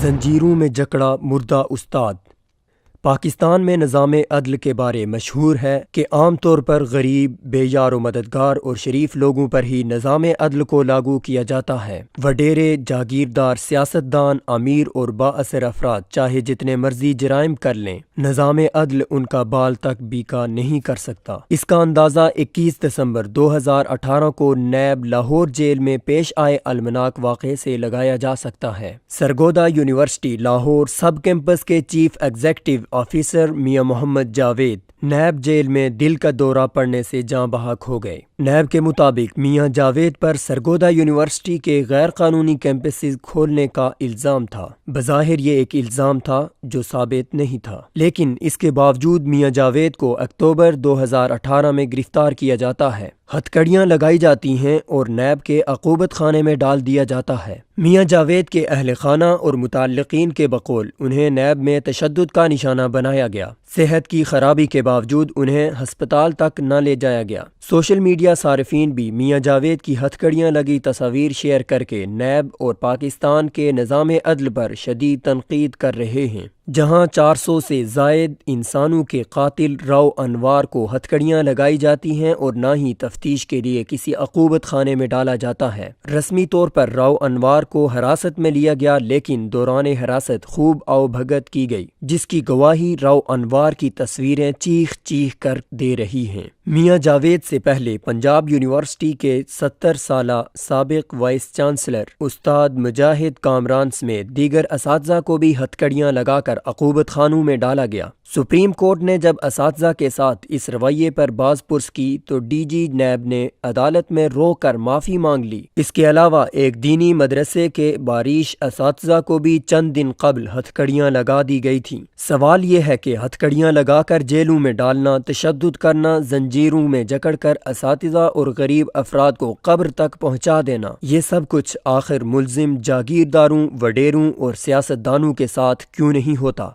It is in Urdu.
زنجیروں میں جکڑا مردہ استاد۔ پاکستان میں نظام عدل کے بارے مشہور ہے کہ عام طور پر غریب، بے یار و مددگار اور شریف لوگوں پر ہی نظام عدل کو لاگو کیا جاتا ہے۔ وڈیرے، جاگیردار، سیاستدان، امیر اور بااثر افراد چاہے جتنے مرضی جرائم کر لیں، نظام عدل ان کا بال تک بیکا نہیں کر سکتا۔ اس کا اندازہ 21 دسمبر 2018 کو نیب لاہور جیل میں پیش آئے المناک واقعے سے لگایا جا سکتا ہے۔ سرگودا یونیورسٹی لاہور سب کیمپس کے چیف ایگزیکٹو آفیسر میاں محمد جاوید نیب جیل میں دل کا دورہ پڑنے سے جاں بحق ہو گئے۔ نیب کے مطابق میاں جاوید پر سرگودا یونیورسٹی کے غیر قانونی کیمپسز کھولنے کا الزام تھا۔ بظاہر یہ ایک الزام تھا جو ثابت نہیں تھا، لیکن اس کے باوجود میاں جاوید کو اکتوبر 2018 میں گرفتار کیا جاتا ہے، ہتھکڑیاں لگائی جاتی ہیں اور نیب کے عقوبت خانے میں ڈال دیا جاتا ہے۔ میاں جاوید کے اہل خانہ اور متعلقین کے بقول انہیں نیب میں تشدد کا نشانہ بنایا گیا۔ صحت کی خرابی کے باوجود انہیں ہسپتال تک نہ لے جایا گیا۔ سوشل میڈیا صارفین بھی میاں جاوید کی ہتھکڑیاں لگی تصاویر شیئر کر کے نیب اور پاکستان کے نظام عدل پر شدید تنقید کر رہے ہیں، جہاں 400 سے زائد انسانوں کے قاتل راؤ انوار کو ہتھکڑیاں لگائی جاتی ہیں اور نہ ہی تفتیش کے لیے کسی عقوبت خانے میں ڈالا جاتا ہے۔ رسمی طور پر راؤ انوار کو حراست میں لیا گیا، لیکن دوران حراست خوب آؤ بھگت کی گئی، جس کی گواہی راؤ انوار کی تصویریں چیخ چیخ کر دے رہی ہیں۔ میاں جاوید سے پہلے پنجاب یونیورسٹی کے 70 سالہ سابق وائس چانسلر استاد مجاہد کامران سمیت دیگر اساتذہ کو بھی ہتھکڑیاں لگا کر عقوبت خانوں میں ڈالا گیا۔ سپریم کورٹ نے جب اساتذہ کے ساتھ اس رویے پر باز پرس کی تو ڈی جی نیب نے عدالت میں رو کر معافی مانگ لی۔ اس کے علاوہ ایک دینی مدرسے کے باریش اساتذہ کو بھی چند دن قبل ہتھکڑیاں لگا دی گئی تھیں۔ سوال یہ ہے کہ ہتھکڑیاں لگا کر جیلوں میں ڈالنا، تشدد کرنا، زنجیروں میں جکڑ کر اساتذہ اور غریب افراد کو قبر تک پہنچا دینا، یہ سب کچھ آخر ملزم جاگیرداروں، وڈیروں اور سیاستدانوں کے ساتھ کیوں نہیں ہوتا؟